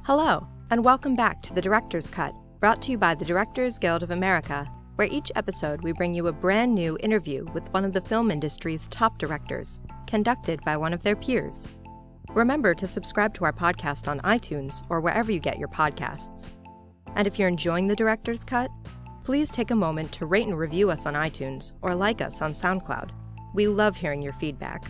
Hello, and welcome back to The Director's Cut, brought to you by the Directors Guild of America, where each episode we bring you a brand new interview with one of the film industry's top directors, conducted by one of their peers. Remember to subscribe to our podcast on iTunes or wherever you get your podcasts. And if you're enjoying The Director's Cut, please take a moment to rate and review us on iTunes or like us on SoundCloud. We love hearing your feedback.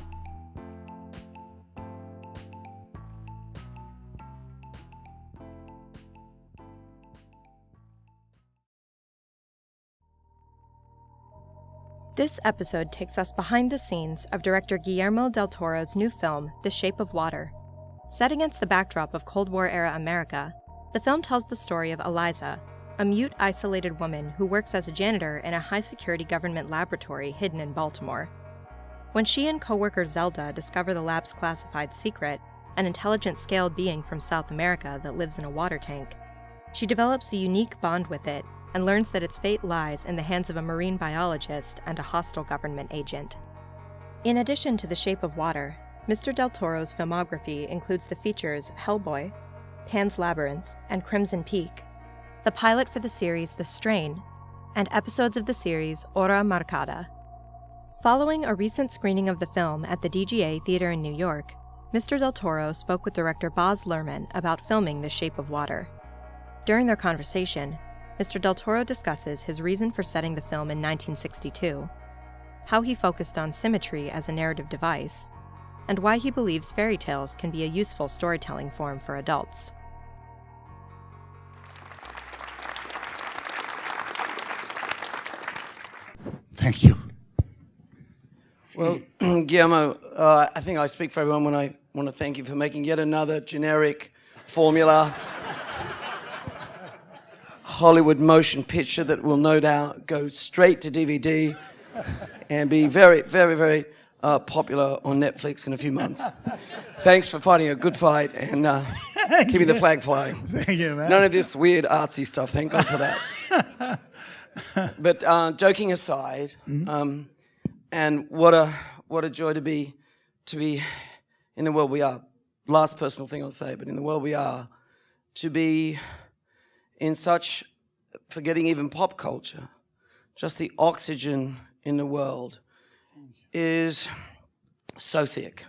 This episode takes us behind the scenes of director Guillermo del Toro's new film, The Shape of Water. Set against the backdrop of Cold War-era America, the film tells the story of Elisa, a mute, isolated woman who works as a janitor in a high-security government laboratory hidden in Baltimore. When she and co-worker Zelda discover the lab's classified secret, an intelligent scaled being from South America that lives in a water tank, she develops a unique bond with it and learns that its fate lies in the hands of a marine biologist and a hostile government agent. In addition to The Shape of Water, Mr. Del Toro's filmography includes the features Hellboy, Pan's Labyrinth, and Crimson Peak, the pilot for the series The Strain, and episodes of the series Hora Marcada. Following a recent screening of the film at the DGA Theater in New York, Mr. Del Toro spoke with director Baz Luhrmann about filming The Shape of Water. During their conversation, Mr. Del Toro discusses his reason for setting the film in 1962, how he focused on symmetry as a narrative device, and why he believes fairy tales can be a useful storytelling form for adults. Thank you. Well, Guillermo, I think I speak for everyone when I want to thank you for making yet another generic formula Hollywood motion picture that will no doubt go straight to DVD and be very, very, very popular on Netflix in a few months. Thanks for fighting a good fight and keeping the flag flying. Thank you, man. None of this weird artsy stuff. Thank God for that. But joking aside, and what a joy to be in the world we are. Last personal thing I'll say, but in the world we are, to be in such, forgetting even pop culture, just the oxygen in the world is so thick.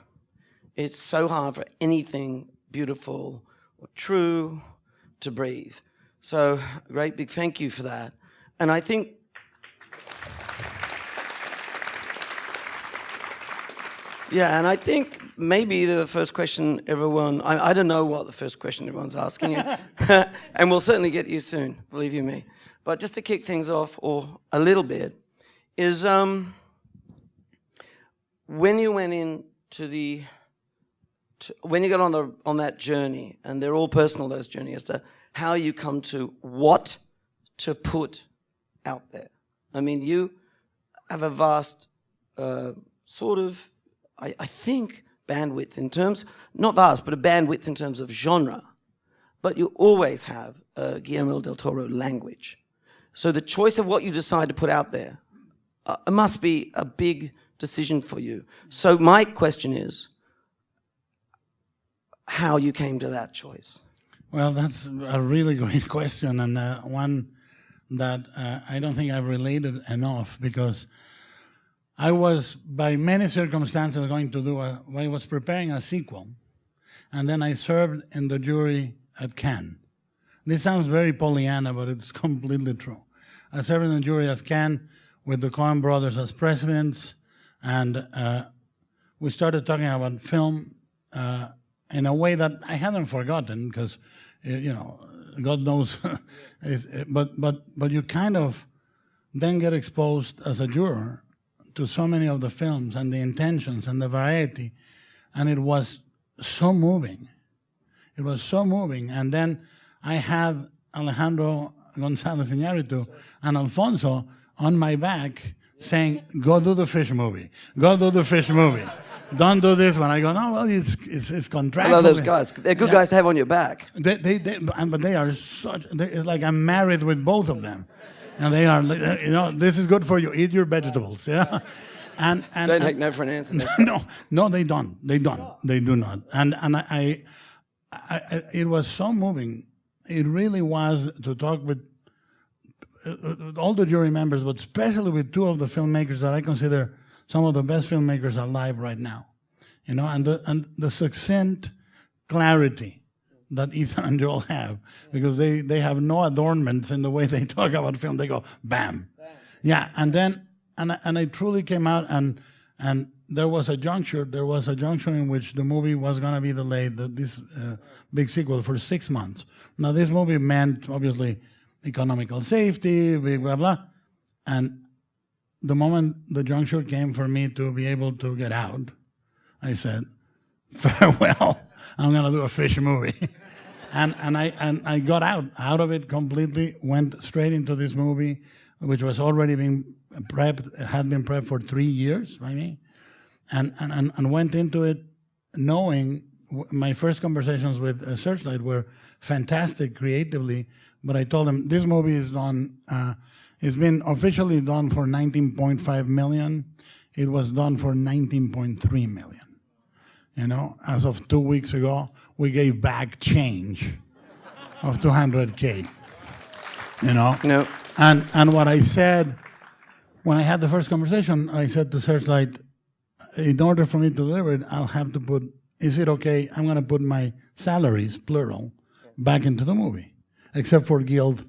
It's so hard for anything beautiful or true to breathe. So a great big thank you for that. And I think maybe the first question everyone, I don't know what the first question everyone's asking, and we'll certainly get you soon, believe you me. But just to kick things off, or a little bit, is when you went into when you got on that journey, and they're all personal, those journeys, as to how you come to what to put out there. I mean, you have a vast sort of, I think, bandwidth in terms, not vast, but a bandwidth in terms of genre. But you always have a Guillermo del Toro language. So the choice of what you decide to put out there must be a big decision for you. So my question is, how you came to that choice? Well, that's a really great question, and one that I don't think I've related enough, because I was, by many circumstances, going to do I was preparing a sequel, and then I served in the jury at Cannes. This sounds very Pollyanna, but it's completely true. I served in the jury at Cannes with the Coen brothers as presidents, and we started talking about film in a way that I hadn't forgotten, because, God knows, but you kind of then get exposed as a juror to so many of the films and the intentions and the variety, and it was so moving. It was so moving. And then I had Alejandro González Iñárritu and Alfonso on my back saying, go do the fish movie. Go do the fish movie. Don't do this one. I go, no, well, it's contractual. I love those guys. They're good guys to have on your back. But they are it's like I'm married with both of them. And they are, this is good for you. Eat your vegetables, yeah. And don't take no for an answer. No, they don't. They do not. And it was so moving. It really was to talk with all the jury members, but especially with two of the filmmakers that I consider some of the best filmmakers alive right now. You know, and the succinct clarity that Ethan and Joel have, because they have no adornments in the way they talk about film. They go, bam. Yeah, and then, and I truly came out, and there was a juncture in which the movie was going to be delayed, this big sequel, for 6 months. Now, this movie meant, obviously, economical safety, blah, blah. And the moment the juncture came for me to be able to get out, I said, farewell, I'm going to do a fish movie. and I got out of it completely, went straight into this movie, which was already being prepped, had been prepped for 3 years by me, and went into it knowing my first conversations with Searchlight were fantastic creatively, but I told them this movie is done, it's been officially done for $19.5 million. It was done for $19.3 million. You know, as of 2 weeks ago, we gave back change of $200K. You know? No. And what I said, when I had the first conversation, I said to Searchlight, in order for me to deliver it, I'll have to put, is it okay, I'm going to put my salaries, plural, back into the movie, except for guild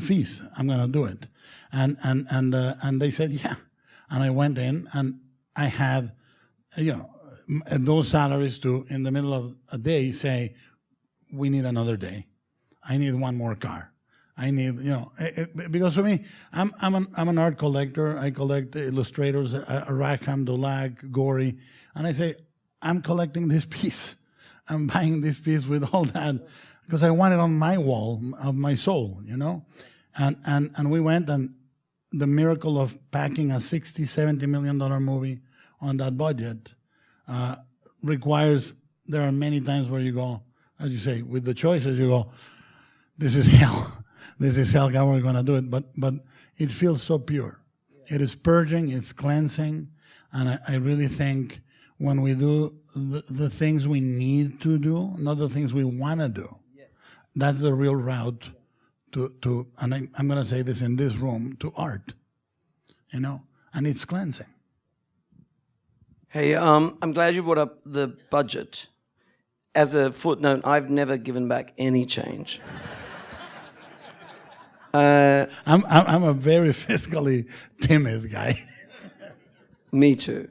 fees. I'm going to do it. And they said, yeah. And I went in, and I had, you know, those salaries to, in the middle of a day, say, we need another day. I need one more car. I need, you know, because for me, I'm an art collector. I collect illustrators, Rackham, Dulac, Gory, and I say, I'm collecting this piece. I'm buying this piece with all that because I want it on my wall of my soul, you know? And we went, and the miracle of packing a $60, $70 million movie on that budget requires, there are many times where you go, as you say, with the choices, you go, this is hell. This is hell, how we're going to do it. But it feels so pure. It is purging, it's cleansing, and I really think when we do the things we need to do, not the things we want to do, that's the real route to and I'm going to say this in this room, to art, you know, and it's cleansing. Hey, I'm glad you brought up the budget. As a footnote, I've never given back any change. I'm a very fiscally timid guy. Me too.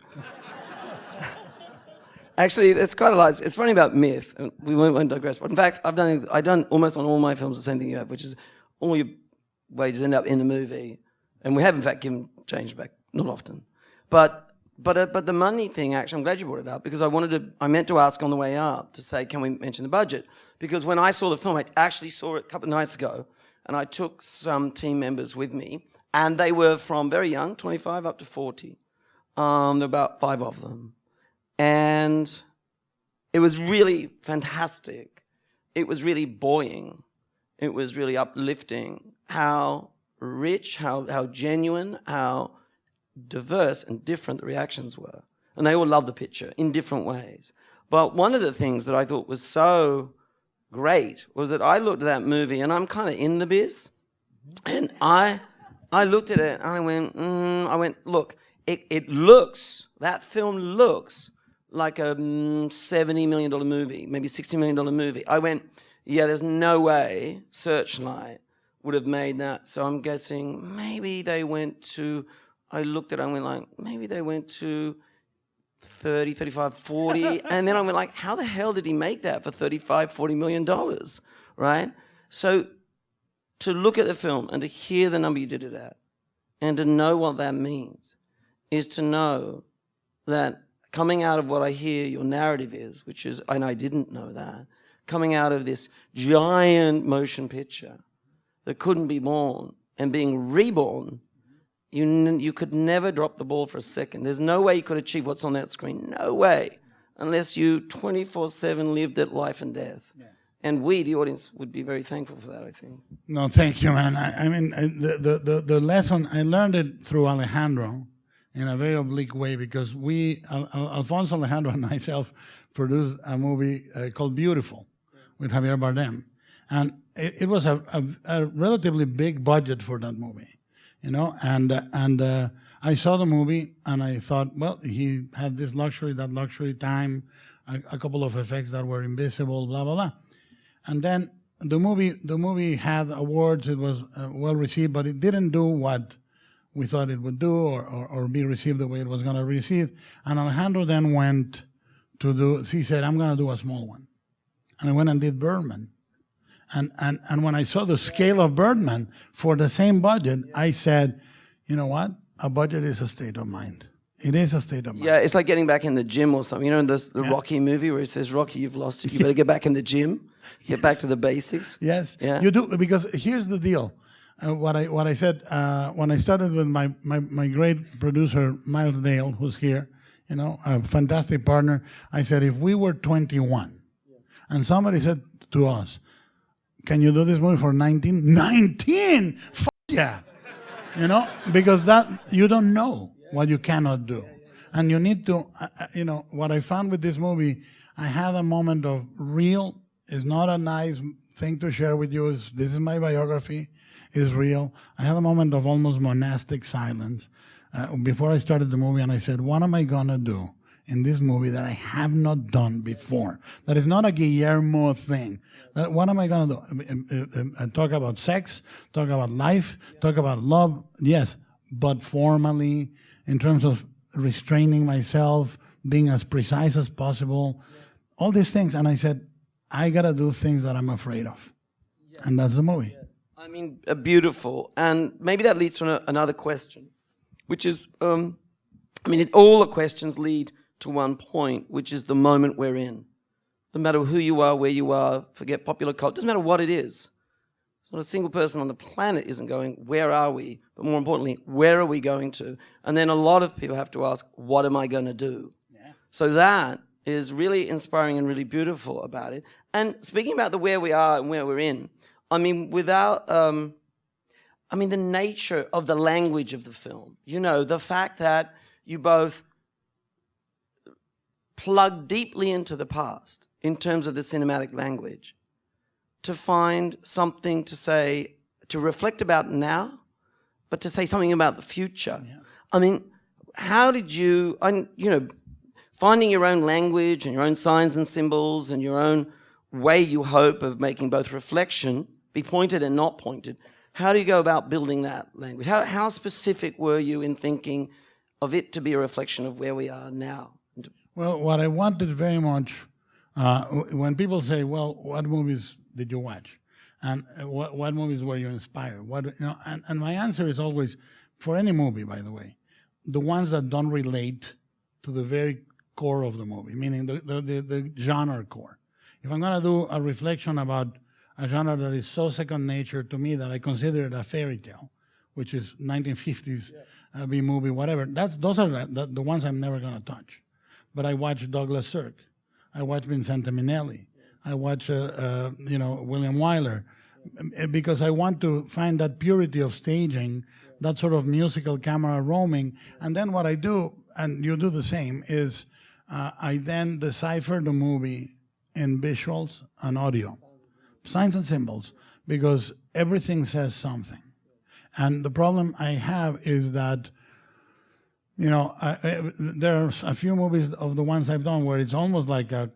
Actually, it's quite a lot. It's funny about myth, and we won't digress. But in fact, I've done almost on all my films the same thing you have, which is all your wages end up in the movie, and we have in fact given change back, not often. But the money thing, actually, I'm glad you brought it up, because I meant to ask on the way up to say, can we mention the budget? Because when I saw the film, I actually saw it a couple of nights ago, and I took some team members with me, and they were from very young, 25 up to 40. There were about 5 of them. And it was really fantastic. It was really buoying. It was really uplifting how rich, how genuine, how diverse and different the reactions were. And they all loved the picture in different ways. But one of the things that I thought was so great was that I looked at that movie, and I'm kind of in the biz, and I looked at it and I went, look, that film looks like a $70 million movie, maybe $60 million movie. I went, yeah, there's no way Searchlight would have made that. So I'm guessing maybe they went to, I looked at it and went like, maybe they went to 30, 35, 40. And then I went like, how the hell did he make that for $35, $40 million, right? So to look at the film and to hear the number you did it at and to know what that means is to know that coming out of what I hear your narrative is, which is, and I didn't know that, coming out of this giant motion picture that couldn't be born and being reborn, you could never drop the ball for a second. There's no way you could achieve what's on that screen. No way. Unless you 24/7 lived at life and death. Yes. And we, the audience, would be very thankful for that, I think. No, thank you, man. I mean, the lesson, I learned it through Alejandro in a very oblique way, because Alfonso, Alejandro, and myself produced a movie called Beautiful, with Javier Bardem. And it was a relatively big budget for that movie, you know. And I saw the movie and I thought, well, he had this luxury, that luxury, time, a couple of effects that were invisible, blah, blah, blah. And then the movie had awards. It was well received, but it didn't do what we thought it would do, or be received the way it was going to receive. And Alejandro then went to do. He said, "I'm going to do a small one," and I went and did Birdman. And when I saw the scale of Birdman for the same budget, I said, you know what? A budget is a state of mind. It is a state of mind. Yeah, it's like getting back in the gym or something. You know, the Rocky movie where he says, "Rocky, you've lost it. You better get back in the gym, get back to the basics." Yes, yeah. You do, because here's the deal. What I said when I started with my great producer Miles Dale, who's here, you know, a fantastic partner. I said, if we were 21, and somebody said to us, "Can you do this movie for 19?" 19? Yeah, you know, because that you don't know what you cannot do. And you need to, you know, what I found with this movie, I had a moment of real, it's not a nice thing to share with you, this is my biography, it's real. I had a moment of almost monastic silence before I started the movie, and I said, what am I gonna do in this movie that I have not done before? That is not a Guillermo thing. What am I gonna do? Talk about sex, talk about life, talk about love, yes, but formally, in terms of restraining myself, being as precise as possible, all these things. And I said, I gotta do things that I'm afraid of. And that's the movie. I mean, beautiful. And maybe that leads to another question, which is, all the questions lead to one point, which is the moment we're in. No matter who you are, where you are, forget popular culture, doesn't matter what it is. So not a single person on the planet isn't going, where are we? But more importantly, where are we going to? And then a lot of people have to ask, what am I going to do? Yeah. So that is really inspiring and really beautiful about it. And speaking about the where we are and where we're in, I mean, without, the nature of the language of the film, you know, the fact that you both plug deeply into the past in terms of the cinematic language, to find something to say, to reflect about now, but to say something about the future. Yeah. I mean, how did you, finding your own language and your own signs and symbols and your own way, you hope, of making both reflection, be pointed and not pointed, how do you go about building that language? How specific were you in thinking of it to be a reflection of where we are now? Well, what I wanted very much, when people say, well, what movies did you watch? And what movies were you inspired? And my answer is always, for any movie, by the way, the ones that don't relate to the very core of the movie, meaning the genre core. If I'm going to do a reflection about a genre that is so second nature to me that I consider it a fairy tale, which is 1950s B-movie, whatever, those are the ones I'm never going to touch. But I watch Douglas Sirk. I watch Vincente Minnelli. I watch, William Wyler, because I want to find that purity of staging, that sort of musical camera roaming. And then what I do, and you do the same, is I then decipher the movie in visuals and audio, signs and symbols, because everything says something. And the problem I have is that, there are a few movies of the ones I've done where it's almost like a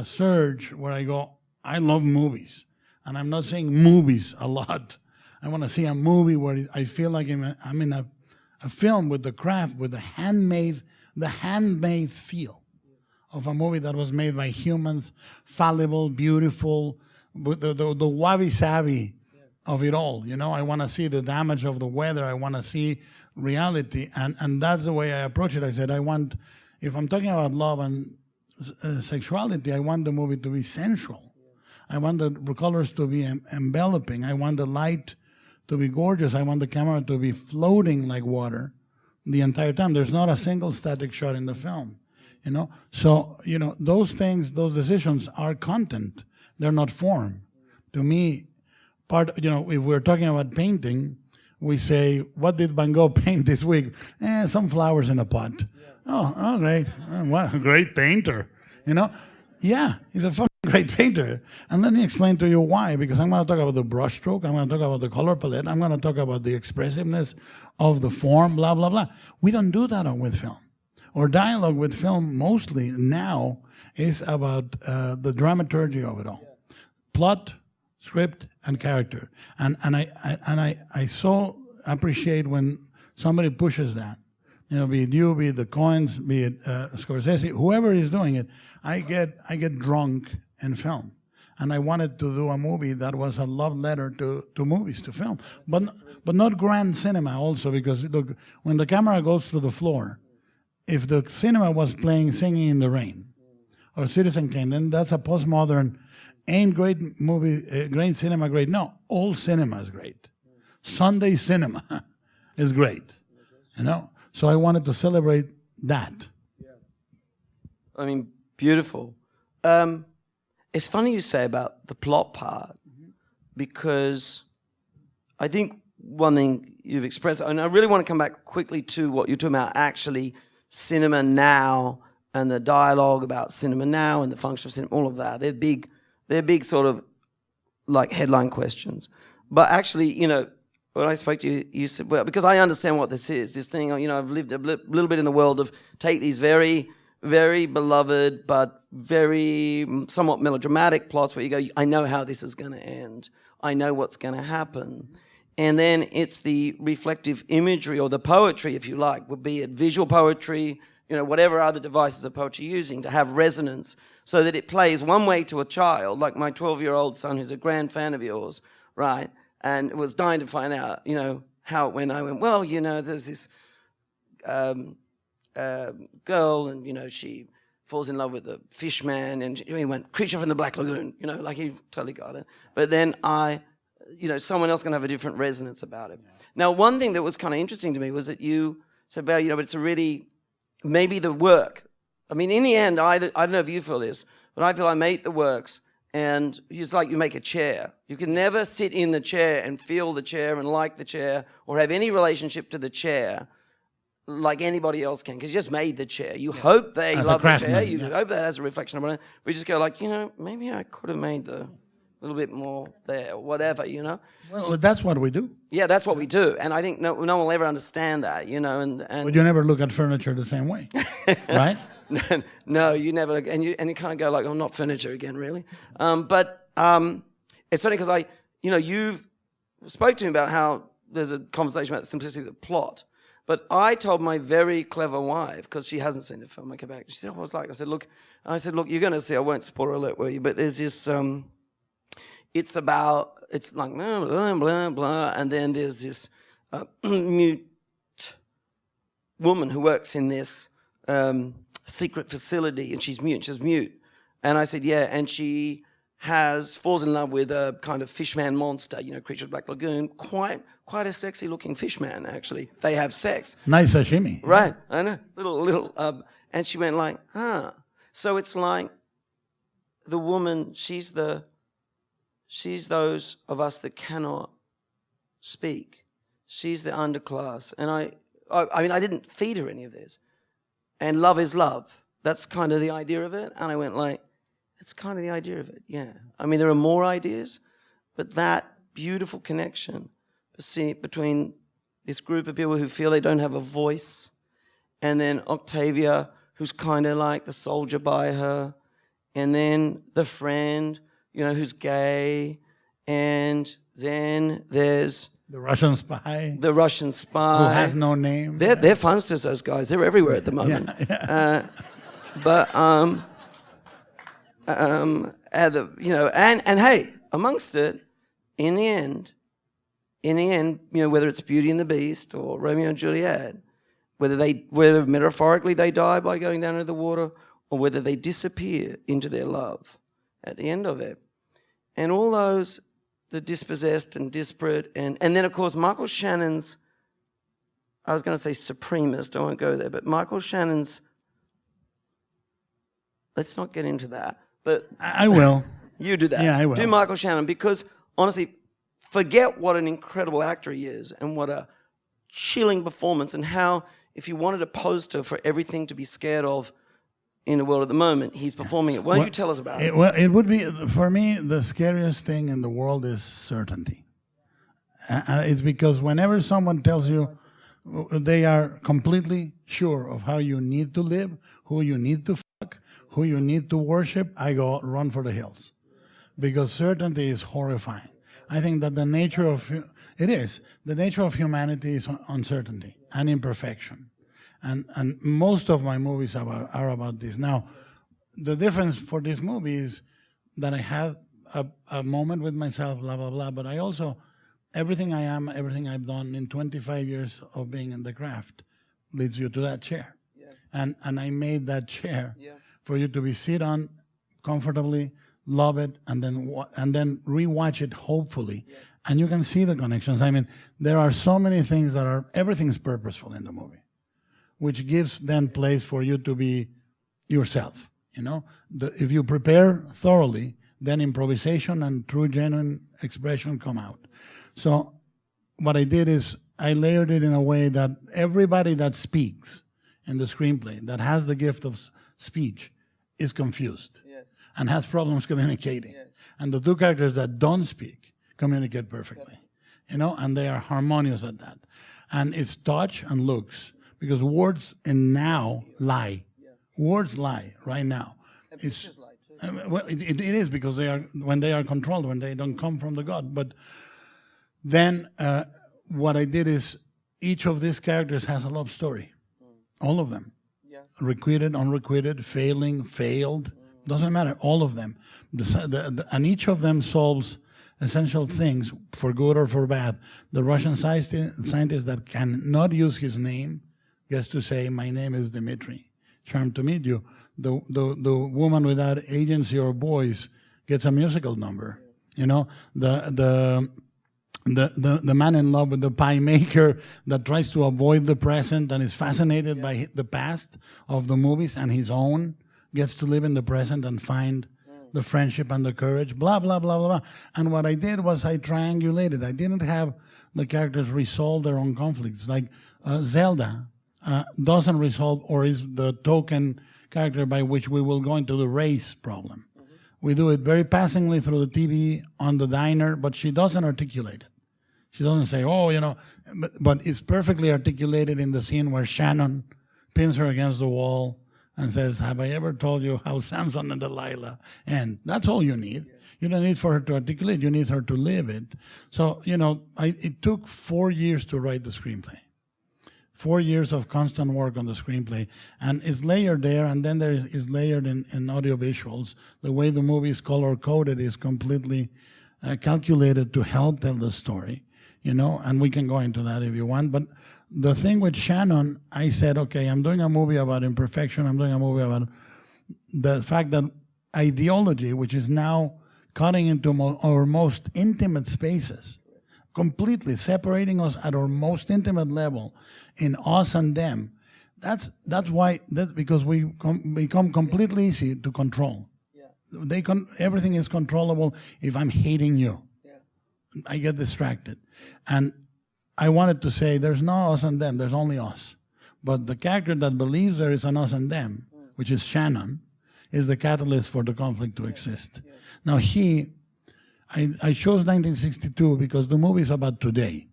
surge where I go, I love movies. And I'm not saying movies a lot. I want to see a movie where I feel like I'm in a film with the craft, with the handmade feel of a movie that was made by humans, fallible, beautiful, with the wabi-sabi of it all. I want to see the damage of the weather. I want to see reality. And that's the way I approach it. I said, if I'm talking about love and sexuality, I want the movie to be sensual. I want the colors to be enveloping. I want the light to be gorgeous. I want the camera to be floating like water the entire time. There's not a single static shot in the film, So, those things, those decisions are content. They're not form. To me, if we're talking about painting, we say, what did Van Gogh paint this week? Some flowers in a pot. Oh, great. What a great painter. Yeah, he's a fucking great painter. And let me explain to you why, because I'm going to talk about the brushstroke, I'm going to talk about the color palette, I'm going to talk about the expressiveness of the form, blah, blah, blah. We don't do that with film. Or dialogue with film mostly now is about the dramaturgy of it all. Plot, script, and character. And I so appreciate when somebody pushes that. You know, be it you, be it the Coens, be it Scorsese, whoever is doing it, I get drunk in film. And I wanted to do a movie that was a love letter to movies, to film. But not grand cinema also, because look, when the camera goes through the floor, if the cinema was playing Singing in the Rain or Citizen Kane, then that's a postmodern, ain't great movie, great cinema great. No, all cinema is great. Sunday cinema is great, you know? So I wanted to celebrate that. Yeah. I mean, beautiful. It's funny you say about the plot part, because I think one thing you've expressed, and I really want to come back quickly to what you're talking about, actually cinema now and the dialogue about cinema now and the function of cinema, all of that. They're big sort of like headline questions. But actually, you know, when I spoke to you, you said, well, because I understand what this is, this thing, you know, I've lived a little bit in the world of take these very, very beloved but very somewhat melodramatic plots where you go, I know how this is going to end. I know what's going to happen. And then it's the reflective imagery or the poetry, if you like, would be it visual poetry, you know, whatever other devices of poetry you're using to have resonance so that it plays one way to a child, like my 12-year-old son who's a grand fan of yours, right? And was dying to find out, you know, how it went. I went, well, you know, there's this girl and, you know, she falls in love with the fish man, and he went, Creature from the Black Lagoon, you know, like he totally got it. But then you know, someone else can have a different resonance about it. Yeah. Now, one thing that was kind of interesting to me was that you said, well, you know, but it's a really, maybe the work. I mean, in the end, I don't know if you feel this, but I feel I made the works, and it's like you make a chair. You can never sit in the chair and feel the chair and like the chair or have any relationship to the chair like anybody else can, because you just made the chair. You hope they love the chair. You hope that has a reflection on it. But you just go like, you know, maybe I could have made the little bit more there, or whatever, you know. Well, that's what we do. Yeah, that's what we do, and I think no one will ever understand that, you know. And but you never look at furniture the same way, right? No, you never, and you kind of go like, oh, not furniture again, really. But it's funny because you spoke to me about how there's a conversation about the simplicity of the plot. But I told my very clever wife, because she hasn't seen the film, I came back. She said, what was it like? I said, look, you're going to see, I won't spoil alert, will you? But there's this, it's like, blah, blah, blah, blah, and then there's this mute woman who works in this secret facility, and she's mute. And I said, yeah, and she falls in love with a kind of fishman monster, you know, Creature of the Black Lagoon, quite a sexy looking fishman, actually. They have sex. Nice sashimi. Right, I know, little, and she went like, so it's like the woman, she's those of us that cannot speak. She's the underclass. And I mean, I didn't feed her any of this. And love is love. That's kind of the idea of it. And I went like, that's kind of the idea of it, yeah. I mean, there are more ideas, but that beautiful connection between this group of people who feel they don't have a voice, and then Octavia, who's kind of like the soldier by her, and then the friend, you know, who's gay, and then there's the Russian spy. The Russian spy. Who has no name. They're funsters, those guys. They're everywhere at the moment. Yeah. And hey, amongst it, in the end, you know, whether it's Beauty and the Beast or Romeo and Juliet, whether metaphorically they die by going down into the water, or whether they disappear into their love at the end of it. And all those, the dispossessed and disparate, and then of course Michael Shannon's, I was going to say supremist, I won't go there, but Michael Shannon's, let's not get into that. But I will. You do that. Yeah, I will. Do Michael Shannon, because honestly, forget what an incredible actor he is and what a chilling performance, and how if you wanted a poster for everything to be scared of in the world at the moment. He's performing it. Why don't you tell us about it? Well, it would be, for me, the scariest thing in the world is certainty. It's because whenever someone tells you they are completely sure of how you need to live, who you need to fuck, who you need to worship, I go run for the hills. Because certainty is horrifying. I think that the nature of humanity is uncertainty and imperfection. And most of my movies are about this. Now, the difference for this movie is that I had a moment with myself, blah, blah, blah, but I also, everything I am, everything I've done in 25 years of being in the craft leads you to that chair. Yeah. And I made that chair for you to be sit on comfortably, love it, and then rewatch it, hopefully. Yeah. And you can see the connections. I mean, there are so many things everything's purposeful in the movie, which gives then place for you to be yourself, you know? If you prepare thoroughly, then improvisation and true, genuine expression come out. So what I did is I layered it in a way that everybody that speaks in the screenplay, that has the gift of speech, is confused and has problems communicating. Yes. And the two characters that don't speak communicate perfectly, you know, and they are harmonious at that. And it's touch and looks, because words in now lie. Yeah. Words lie right now. And pictures lie too. Well, it is, because when they are controlled, when they don't come from the God. But then what I did is each of these characters has a love story. All of them. Yes. Requited, unrequited, failing, failed. Doesn't matter, all of them. And each of them solves essential things, for good or for bad. The Russian scientist that cannot use his name gets to say, "My name is Dmitry. Charmed to meet you." The woman without agency or voice gets a musical number. You know, the man in love with the pie maker that tries to avoid the present and is fascinated by the past of the movies and his own, gets to live in the present and find the friendship and the courage, blah, blah, blah, blah, blah. And what I did was I triangulated. I didn't have the characters resolve their own conflicts. Like Zelda doesn't resolve, or is the token character by which we will go into the race problem. We do it very passingly through the TV on the diner, but she doesn't articulate it. She doesn't say, oh, you know, but it's perfectly articulated in the scene where Shannon pins her against the wall and says, "Have I ever told you how Samson and Delilah?" And that's all you need. You don't need for her to articulate. You need her to live it. So, you know, it took 4 years to write the screenplay. 4 years of constant work on the screenplay. And it's layered there, and then there is layered in audio visuals. The way the movie is color-coded is completely calculated to help tell the story, you know, and we can go into that if you want. But the thing with Shannon, I said, okay, I'm doing a movie about imperfection. I'm doing a movie about the fact that ideology, which is now cutting into our most intimate spaces, completely separating us at our most intimate level in us and them. That's because we become completely easy to control. Yeah. Everything is controllable. If I'm hating you, I get distracted. And I wanted to say there's no us and them, there's only us. But the character that believes there is an us and them, which is Shannon, is the catalyst for the conflict to exist. Now I chose 1962 because the movie is about today.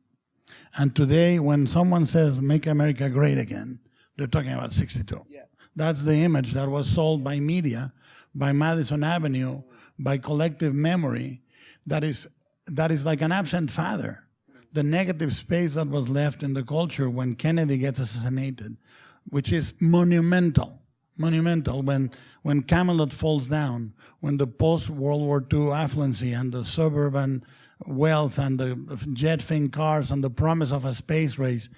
And today, when someone says, "Make America Great Again," they're talking about 62. Yeah. That's the image that was sold by media, by Madison Avenue, by collective memory, that is like an absent father. The negative space that was left in the culture when Kennedy gets assassinated, which is monumental, when Camelot falls down, when the post-World War II affluency and the suburban wealth and the jet-fin cars and the promise of a space race,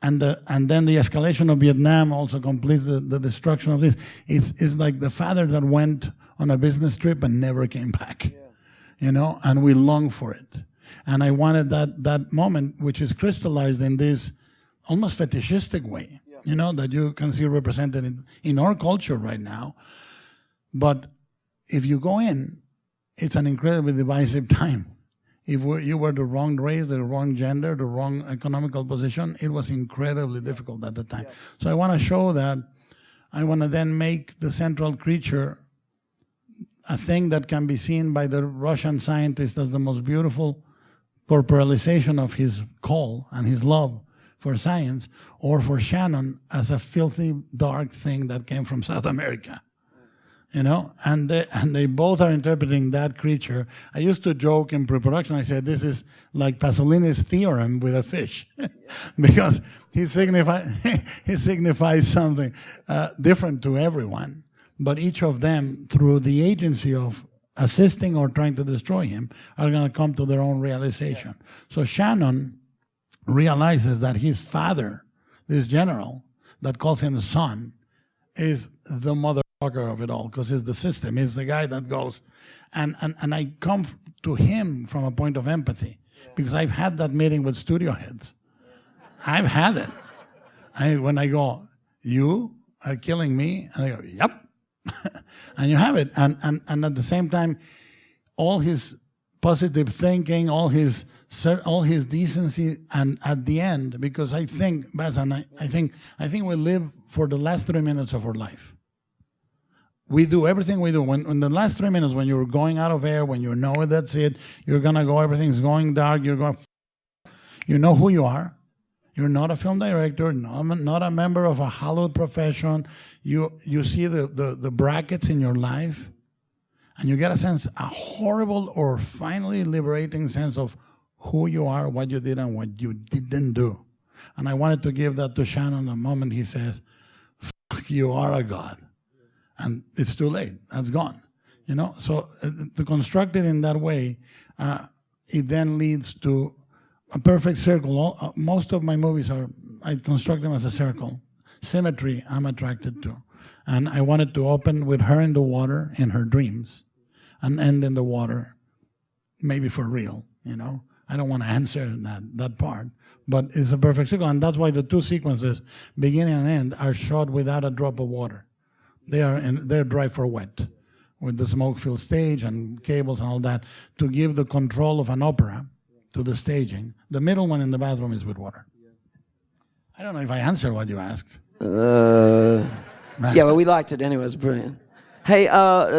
and then the escalation of Vietnam also completes the destruction of this. It's like the father that went on a business trip and never came back, you know, and we long for it. And I wanted that moment, which is crystallized in this almost fetishistic way, you know, that you can see represented in our culture right now. But if you go in, it's an incredibly divisive time. If you were the wrong race, the wrong gender, the wrong economical position, it was incredibly difficult at the time. So I want to show that I want to then make the central creature a thing that can be seen by the Russian scientist as the most beautiful corporalization of his call and his love for science, or for Shannon as a filthy, dark thing that came from South America. And they both are interpreting that creature. I used to joke in pre-production, I said, this is like Pasolini's theorem with a fish, because he signifies something different to everyone, but each of them, through the agency of assisting or trying to destroy him, are going to come to their own realization. So Shannon realizes that his father, this general that calls him son, is the motherfucker of it all, because he's the system, he's the guy that goes. And I come to him from a point of empathy, because I've had that meeting with studio heads. I've had it. When I go, you are killing me, and I go, yep. And you have it. And at the same time, all his positive thinking, all his decency, and at the end, because I think, Baz, and I think we live for the last 3 minutes of our life. We do everything we do. When the last 3 minutes, when you're going out of air, when you know that's it, you're gonna go, everything's going dark, you know who you are. You're not a film director, not a member of a hallowed profession. You see the brackets in your life, and you get a horrible or finally liberating sense of who you are, what you did, and what you didn't do. And I wanted to give that to Shannon the moment he says, "Fuck, you are a god." And it's too late, that's gone. So to construct it in that way, it then leads to a perfect circle. Most of my movies I construct them as a circle. Symmetry I'm attracted to. And I wanted to open with her in the water in her dreams and end in the water, maybe for real, I don't want to answer that part, but it's a perfect circle. And that's why the two sequences, beginning and end, are shot without a drop of water. They're dry for wet, with the smoke-filled stage and cables and all that, to give the control of an opera to the staging. The middle one in the bathroom is with water. I don't know if I answered what you asked. Yeah, well, we liked it anyway. It's brilliant. Hey,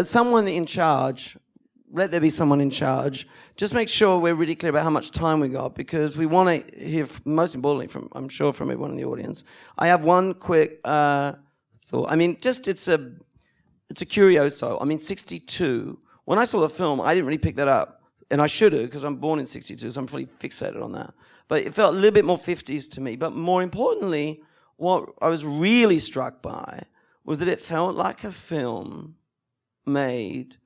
someone in charge, let there be someone in charge. Just make sure we're really clear about how much time we got, because we want to hear, most importantly, from everyone in the audience. I have one quick thought. I mean, it's a curioso. I mean, 62. When I saw the film, I didn't really pick that up. And I should have, because I'm born in 62, so I'm fully fixated on that. But it felt a little bit more 50s to me. But more importantly, what I was really struck by was that it felt like a film made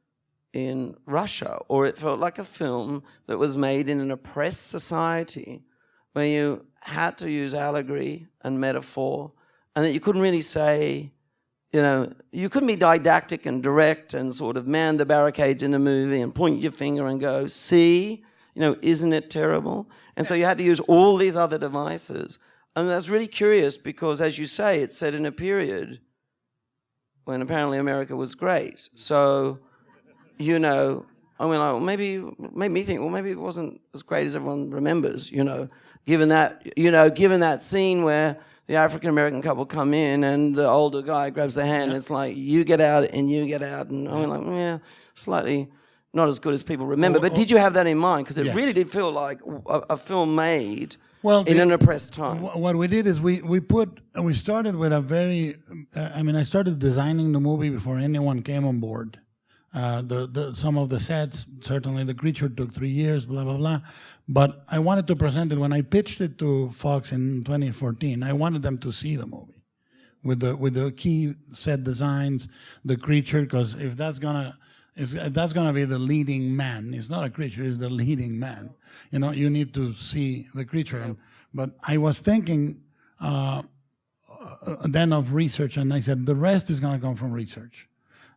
in Russia, or it felt like a film that was made in an oppressed society where you had to use allegory and metaphor, and that you couldn't really say, you couldn't be didactic and direct and sort of man the barricades in a movie and point your finger and go, see, isn't it terrible? And so you had to use all these other devices. And that's really curious because, as you say, it's set in a period when apparently America was great. So, maybe it made me think, well, maybe it wasn't as great as everyone remembers, given that scene where the African-American couple come in and the older guy grabs their hand, and it's like, you get out and you get out. And I'm like, yeah, slightly not as good as people remember. But did you have that in mind? Because it really did feel like a film made in an oppressed time. What we did is we started with a very, I started designing the movie before anyone came on board. Some of the sets, certainly the creature took 3 years, blah, blah, blah. But I wanted to present it, when I pitched it to Fox in 2014, I wanted them to see the movie with the key set designs, the creature, because if that's gonna be the leading man, it's not a creature, it's the leading man. You need to see the creature. But I was thinking then of research, and I said, the rest is gonna come from research.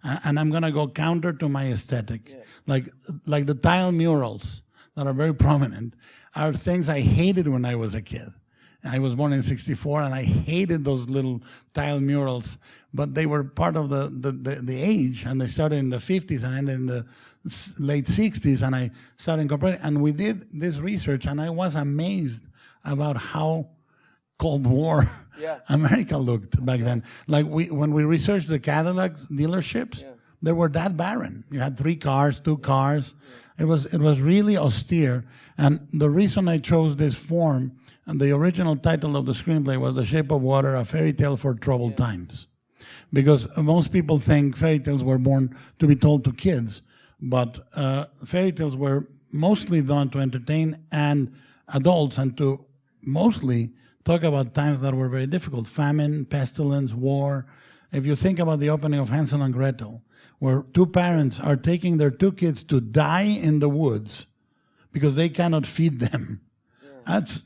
And I'm going to go counter to my aesthetic. Like the tile murals that are very prominent are things I hated when I was a kid. I was born in 64, and I hated those little tile murals, but they were part of the age, and they started in the 50s and ended in the late 60s, and I started incorporating. And we did this research, and I was amazed about how Cold War Yeah. America looked back then. Like when we researched the Cadillac dealerships, they were that barren. You had 3 cars, 2 cars. It was really austere. And the reason I chose this form, and the original title of the screenplay was The Shape of Water, a fairy tale for troubled times. Because most people think fairy tales were born to be told to kids, but fairy tales were mostly done to entertain and adults, and to mostly talk about times that were very difficult: famine, pestilence, war. If you think about the opening of Hansel and Gretel, where 2 parents are taking their 2 kids to die in the woods because they cannot feed them. That's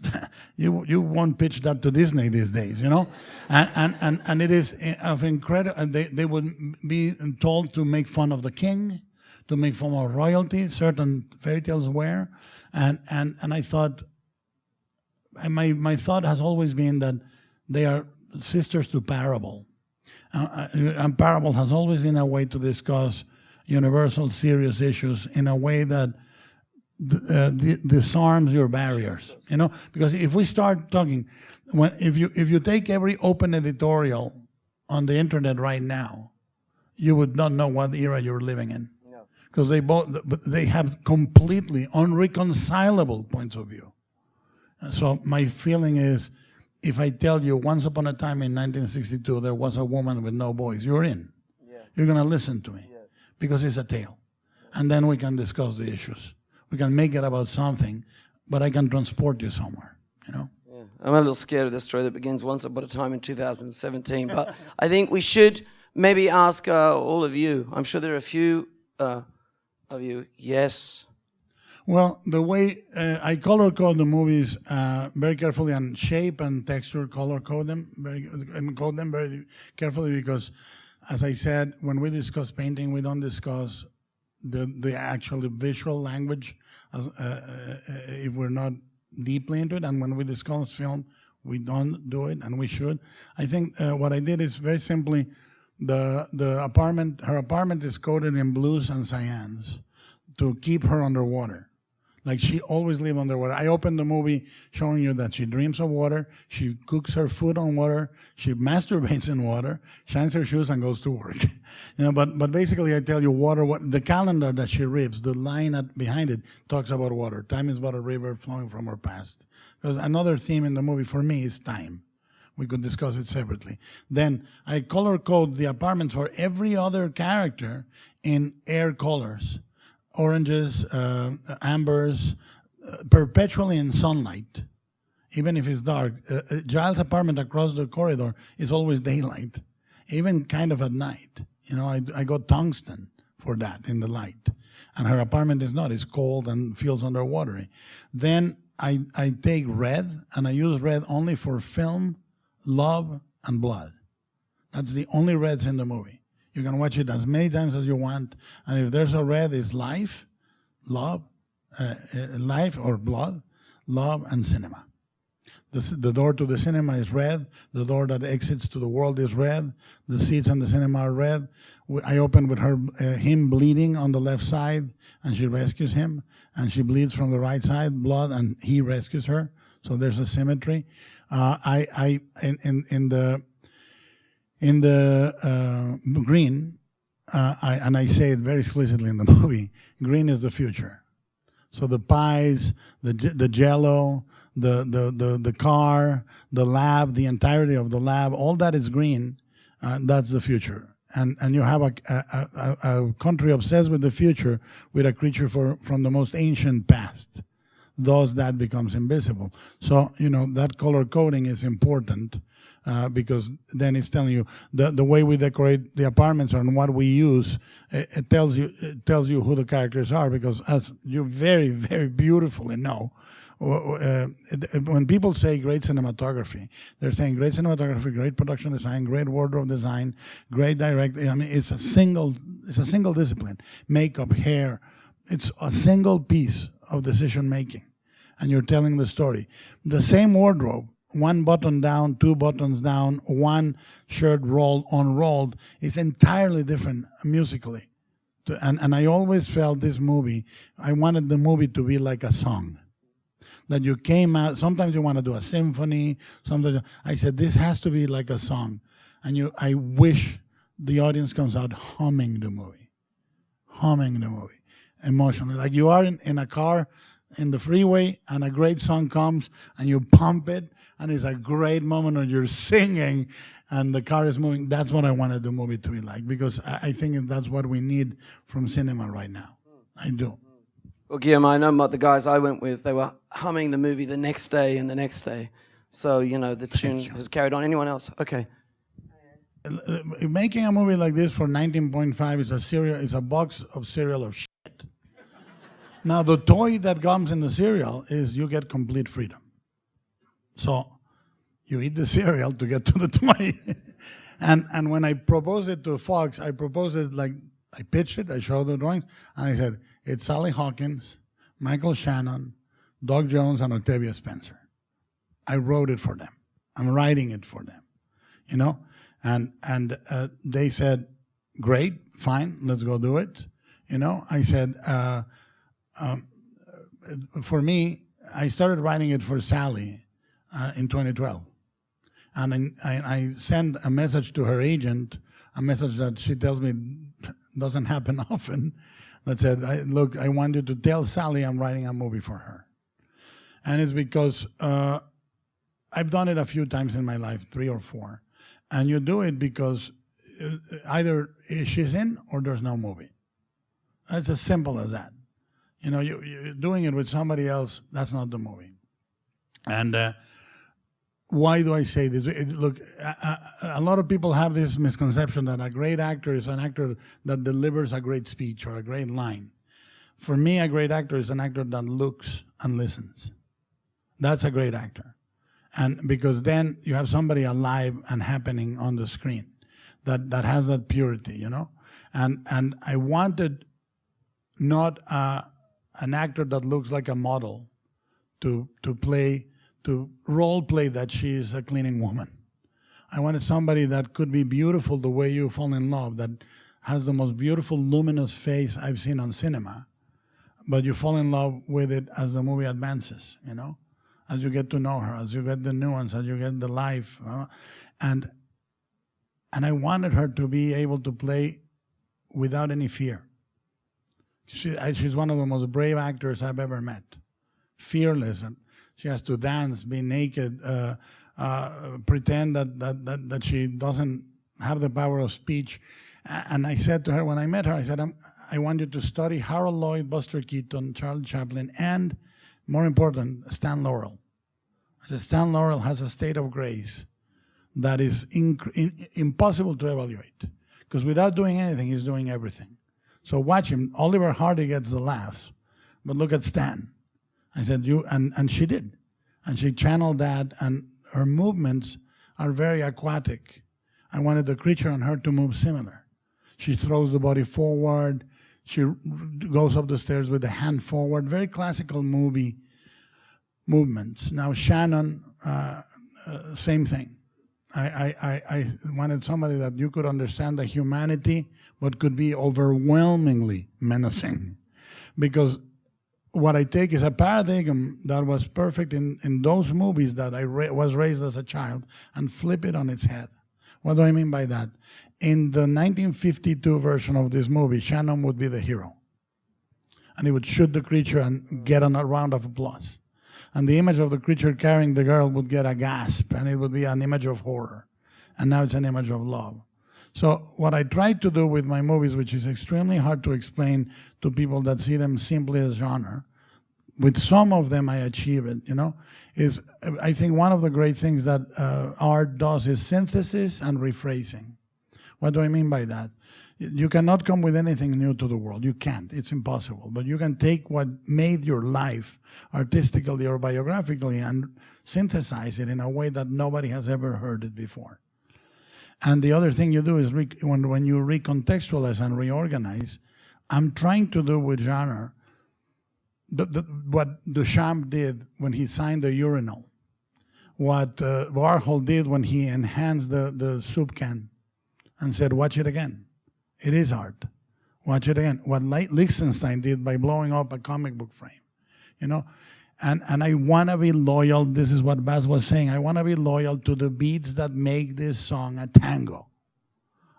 you won't pitch that to Disney these days, you know, and it is of incredible. And they would be told to make fun of the king, to make fun of royalty. Certain fairy tales were, and I thought, and my thought has always been that they are sisters to parable, and parable has always been a way to discuss universal serious issues in a way that disarms your barriers, you know. Because if we start talking, if you take every open editorial on the internet right now, you would not know what era you're living in, because they have completely unreconcilable points of view. So my feeling is, if I tell you once upon a time in 1962 there was a woman with no boys, you're in. You're going to listen to me, because it's a tale, and then we can discuss the issues. We can make it about something, but I can transport you somewhere, you know? Yeah. I'm a little scared of the story that begins once upon a time in 2017, but I think we should maybe ask all of you. I'm sure there are a few of you. Yes. Well, the way I color code the movies very carefully, and shape and texture color code them very carefully, because, as I said, when we discuss painting, we don't discuss the actual visual language if we're not deeply into it, and when we discuss film, we don't do it, and we should. I think what I did is very simply, her apartment is coated in blues and cyans to keep her underwater. Like, she always lived underwater. I opened the movie showing you that she dreams of water, she cooks her food on water, she masturbates in water, shines her shoes, and goes to work. You know, but basically I tell you water, the calendar that she rips, the line behind it talks about water. Time is but a river flowing from her past. Because another theme in the movie for me is time. We could discuss it separately. Then I color code the apartments for every other character in air colors. Oranges, ambers, perpetually in sunlight, even if it's dark. Giles' apartment across the corridor is always daylight, even kind of at night. You know, I got tungsten for that in the light. And her apartment is not, it's cold and feels underwatery. Then I take red, and I use red only for film, love, and blood. That's the only reds in the movie. You can watch it as many times as you want, and if there's a red, it's life, love, life or blood, love, and cinema. The door to the cinema is red. The door that exits to the world is red. The seats in the cinema are red. I open with him bleeding on the left side, and she rescues him, and she bleeds from the right side, blood, and he rescues her. So there's a symmetry. In the green, and I say it very explicitly in the movie, green is the future. So the pies, the Jell-O, the car, the lab, the entirety of the lab, all that is green. That's the future. And you have a country obsessed with the future, with a creature from the most ancient past. Thus, that becomes invisible. So, you know, that color coding is important. Because then it's telling you the way we decorate the apartments and what we use. It tells you who the characters are, because, as you very, very beautifully know, when people say great cinematography, they're saying great cinematography, great production design, great wardrobe design, great directing. I mean, it's a single discipline. Makeup, hair, it's a single piece of decision making, and you're telling the story. The same wardrobe, one button down, 2 buttons down, one shirt unrolled, is entirely different musically. And I always felt this movie, I wanted the movie to be like a song. that you came out. Sometimes you want to do a symphony. Sometimes I said, this has to be like a song. And I wish the audience comes out humming the movie, emotionally. Like you are in a car in the freeway and a great song comes and you pump it and it's a great moment when you're singing and the car is moving. That's what I wanted the movie to be like, because I think that's what we need from cinema right now. I do. Well, Guillermo, I know the guys I went with, they were humming the movie the next day and the next day. So, the tune has carried on. Anyone else? Okay. Making a movie like this for 19.5 is a box of cereal of shit. Now, the toy that comes in the cereal is you get complete freedom. So you eat the cereal to get to the toy. and when I proposed it to Fox, I proposed it like, I pitched it, I showed the drawings, and I said, it's Sally Hawkins, Michael Shannon, Doug Jones, and Octavia Spencer. I wrote it for them. I'm writing it for them, And they said, great, fine, let's go do it. I said, for me, I started writing it for Sally in 2012. And I sent a message to her agent, a message that she tells me doesn't happen often, that said, look, I want you to tell Sally I'm writing a movie for her. And it's because I've done it a few times in my life, 3 or 4. And you do it because either she's in or there's no movie. It's as simple as that. You're doing it with somebody else, that's not the movie. And why do I say this? Look, a lot of people have this misconception that a great actor is an actor that delivers a great speech or a great line. For me, a great actor is an actor that looks and listens. That's a great actor. And because then you have somebody alive and happening on the screen that has that purity, And I wanted not an actor that looks like a model to role play that she is a cleaning woman. I wanted somebody that could be beautiful the way you fall in love, that has the most beautiful, luminous face I've seen on cinema, but you fall in love with it as the movie advances, as you get to know her, as you get the nuance, as you get the life. And I wanted her to be able to play without any fear. She's one of the most brave actors I've ever met. Fearless. And she has to dance, be naked, pretend that she doesn't have the power of speech. And I said to her, when I met her, I said, I want you to study Harold Lloyd, Buster Keaton, Charlie Chaplin, and more important, Stan Laurel. I said, Stan Laurel has a state of grace that is impossible to evaluate. Because without doing anything, he's doing everything. So watch him. Oliver Hardy gets the laughs, but look at Stan. I said, and she did. And she channeled that, and her movements are very aquatic. I wanted the creature on her to move similar. She throws the body forward. She goes up the stairs with the hand forward. Very classical movie movements. Now Shannon, same thing. I wanted somebody that you could understand the humanity, but could be overwhelmingly menacing. Because what I take is a paradigm that was perfect in those movies that I was raised as a child, and flip it on its head. What do I mean by that? In the 1952 version of this movie, Shannon would be the hero. And he would shoot the creature and get a round of applause. And the image of the creature carrying the girl would get a gasp, and it would be an image of horror. And now it's an image of love. So what I try to do with my movies, which is extremely hard to explain to people that see them simply as genre, with some of them I achieve it, is I think one of the great things that art does is synthesis and rephrasing. What do I mean by that? You cannot come with anything new to the world. You can't. It's impossible. But you can take what made your life artistically or biographically and synthesize it in a way that nobody has ever heard it before. And the other thing you do is when you recontextualize and reorganize, I'm trying to do with genre what Duchamp did when he signed the urinal, what Warhol did when he enhanced the soup can and said, watch it again. It is art. Watch it again. What Lichtenstein did by blowing up a comic book frame. And I want to be loyal. This is what Baz was saying. I want to be loyal to the beats that make this song a tango.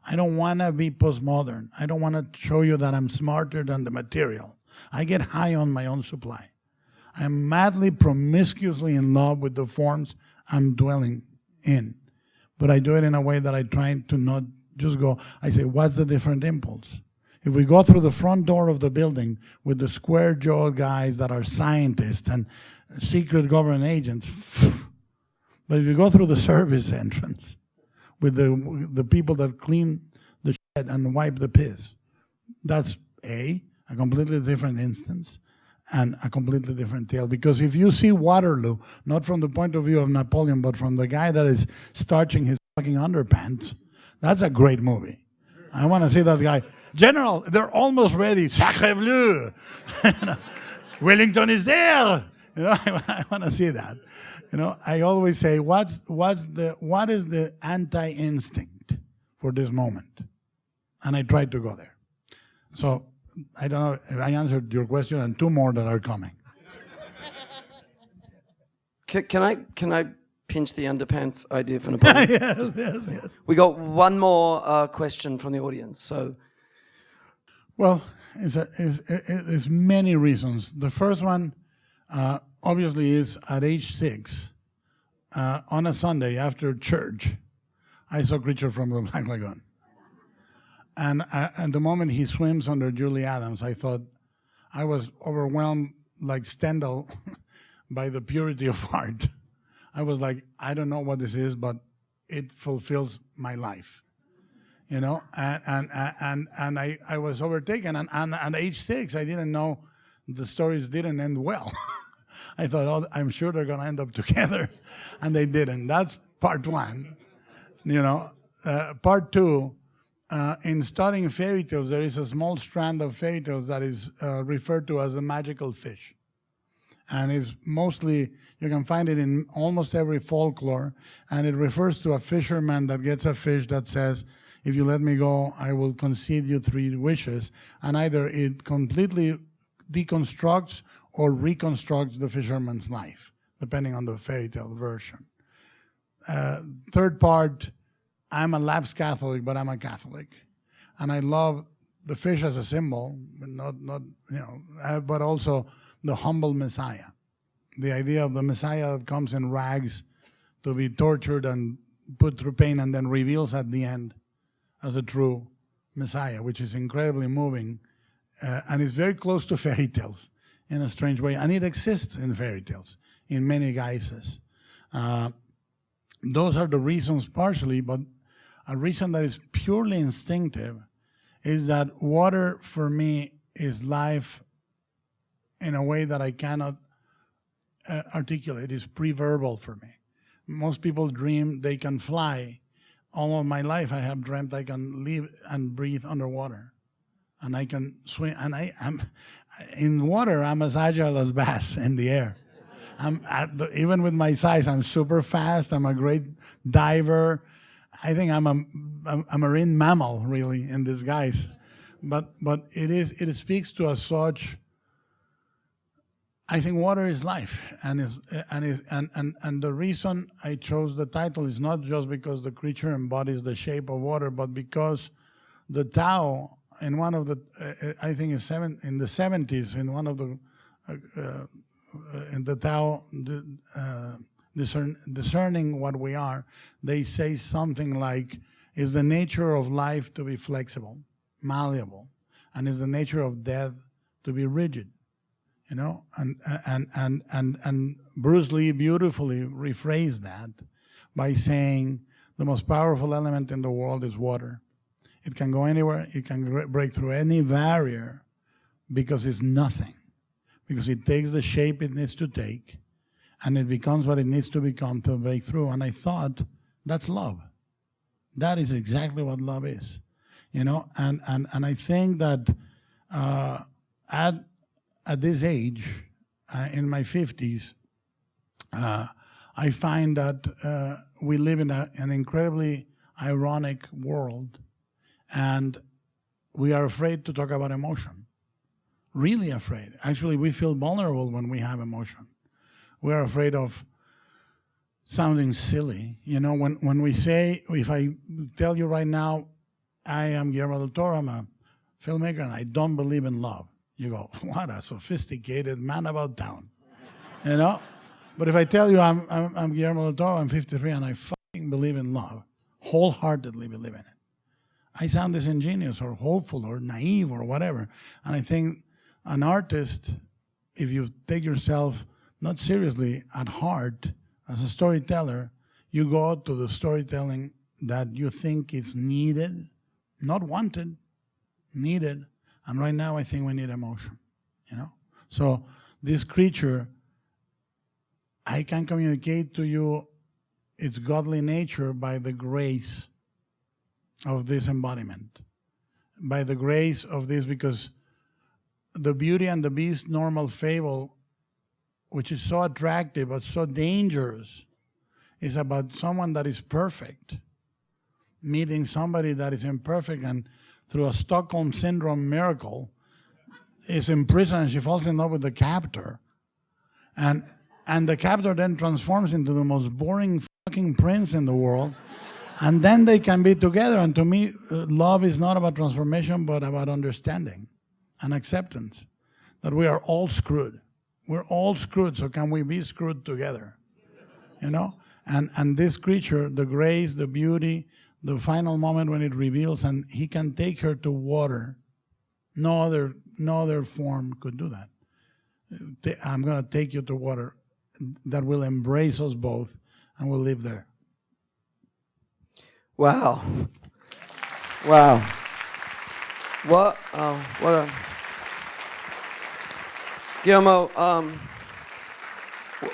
I don't want to be postmodern. I don't want to show you that I'm smarter than the material. I get high on my own supply. I'm madly, promiscuously in love with the forms I'm dwelling in. But I do it in a way that I try to not just go, I say, what's the different impulse? If we go through the front door of the building with the square-jawed guys that are scientists and secret government agents, but if you go through the service entrance with the people that clean the shit and wipe the piss, that's a completely different instance and a completely different tale. Because if you see Waterloo, not from the point of view of Napoleon, but from the guy that is starching his fucking underpants, that's a great movie. I want to see that guy. General, they're almost ready. Sacre bleu. Wellington is there. You know, I want to see that. You know, I always say, what is the anti-instinct for this moment? And I try to go there. So I don't know if I answered your question, and two more that are coming. Can I pinch the underpants idea for Napoleon? Yes. We got one more question from the audience. So, well, it's many reasons. The first one, obviously, is at age 6, on a Sunday after church, I saw Creature from the Black Lagoon. And at the moment he swims under Julie Adams, I thought I was overwhelmed like Stendhal by the purity of art. I was like, I don't know what this is, but it fulfills my life, you know. And I was overtaken. And at age 6, I didn't know the stories didn't end well. I thought, oh, I'm sure they're going to end up together, and they didn't. That's part one, you know. Part two. In studying fairy tales, there is a small strand of fairy tales that is referred to as the magical fish. And it's mostly, you can find it in almost every folklore, and it refers to a fisherman that gets a fish that says, if you let me go, I will concede you 3 wishes. And either it completely deconstructs or reconstructs the fisherman's life, depending on the fairy tale version. Third part, I'm a lapsed Catholic, but I'm a Catholic, and I love the fish as a symbol, not you know, but also the humble Messiah, the idea of the Messiah that comes in rags to be tortured and put through pain, and then reveals at the end as a true Messiah, which is incredibly moving, and is very close to fairy tales in a strange way, and it exists in fairy tales in many guises. Those are the reasons partially, but a reason that is purely instinctive is that water for me is life in a way that I cannot articulate. It's pre-verbal for me. Most people dream they can fly. All of my life I have dreamt I can live and breathe underwater, and I can swim. And I'm in water, I'm as agile as Baz in the air. Even with my size, I'm super fast. I'm a great diver. I think I'm a marine mammal, really, in disguise. But it speaks to us such. I think water is life, and the reason I chose the title is not just because the creature embodies the shape of water, but because the Tao in one of the I think in the 70s in one of the in the Tao. Discerning what we are, they say something like, is the nature of life to be flexible, malleable, and is the nature of death to be rigid, you know? And Bruce Lee beautifully rephrased that by saying the most powerful element in the world is water. It can go anywhere, it can break through any barrier because it's nothing, because it takes the shape it needs to take, and it becomes what it needs to become to break through. And I thought, that's love. That is exactly what love is, you know. And I think that at this age, in my 50s, I find that we live in an incredibly ironic world, and we are afraid to talk about emotion. Really afraid. Actually, we feel vulnerable when we have emotion. we're afraid of sounding silly. You know, when we say, if I tell you right now, I am Guillermo del Toro, I'm a filmmaker, and I don't believe in love. You go, what a sophisticated man about town, you know? But if I tell you I'm Guillermo del Toro, I'm 53, and I fucking believe in love, wholeheartedly believe in it, I sound disingenuous or hopeful or naive or whatever. And I think an artist, if you take yourself not seriously at heart as a storyteller, you go to the storytelling that you think is needed, not wanted, needed. And right now I think we need emotion, you know? So this creature, I can communicate to you its godly nature by the grace of this embodiment, by the grace of this, because the Beauty and the Beast normal fable, which is so attractive but so dangerous, is about someone that is perfect meeting somebody that is imperfect, and through a Stockholm Syndrome miracle is in prison and she falls in love with the captor. And the captor then transforms into the most boring fucking prince in the world. And then they can be together. And to me, love is not about transformation, but about understanding and acceptance that we are all screwed. We're all screwed, so can we be screwed together? You know? And this creature, the grace, the beauty, the final moment when it reveals, and he can take her to water. No other form could do that. I'm going to take you to water that will embrace us both, and we'll live there. Wow. Wow. What a... Guillermo,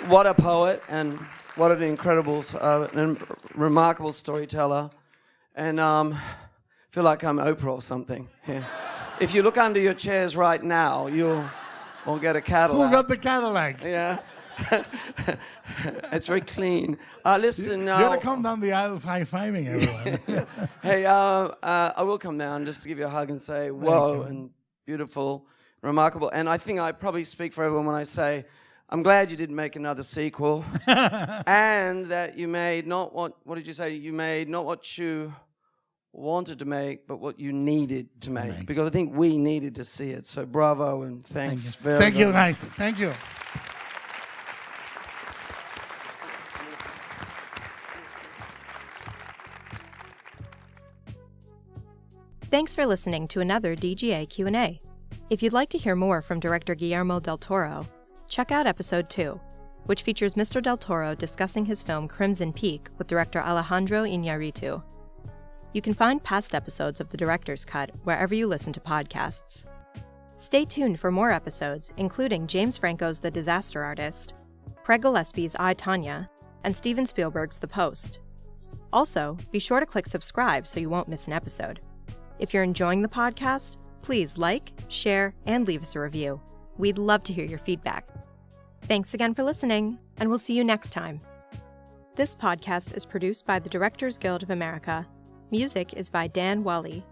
what a poet, and what an incredible, remarkable storyteller. And feel like I'm Oprah or something. Yeah. If you look under your chairs right now, you'll get a Cadillac. Who got the Cadillac? Yeah. It's very clean. Listen, you gotta come down the aisle high-fiving everyone. Hey, I will come down just to give you a hug and say, whoa, and beautiful, remarkable. And I think I probably speak for everyone when I say, I'm glad you didn't make another sequel, and that you made not what did you say? You made not what you wanted to make, but what you needed to make. Because I think we needed to see it. So bravo, and thanks very much. Thank you, guys. Thank you. Thanks for listening to another DGA Q&A. If you'd like to hear more from director Guillermo del Toro, check out episode 2, which features Mr. del Toro discussing his film Crimson Peak with director Alejandro Iñárritu. You can find past episodes of the director's cut wherever you listen to podcasts. Stay tuned for more episodes, including James Franco's The Disaster Artist, Craig Gillespie's I, Tonya, and Steven Spielberg's The Post. Also, be sure to click subscribe so you won't miss an episode. If you're enjoying the podcast, please like, share, and leave us a review. We'd love to hear your feedback. Thanks again for listening, and we'll see you next time. This podcast is produced by the Directors Guild of America. Music is by Dan Wally.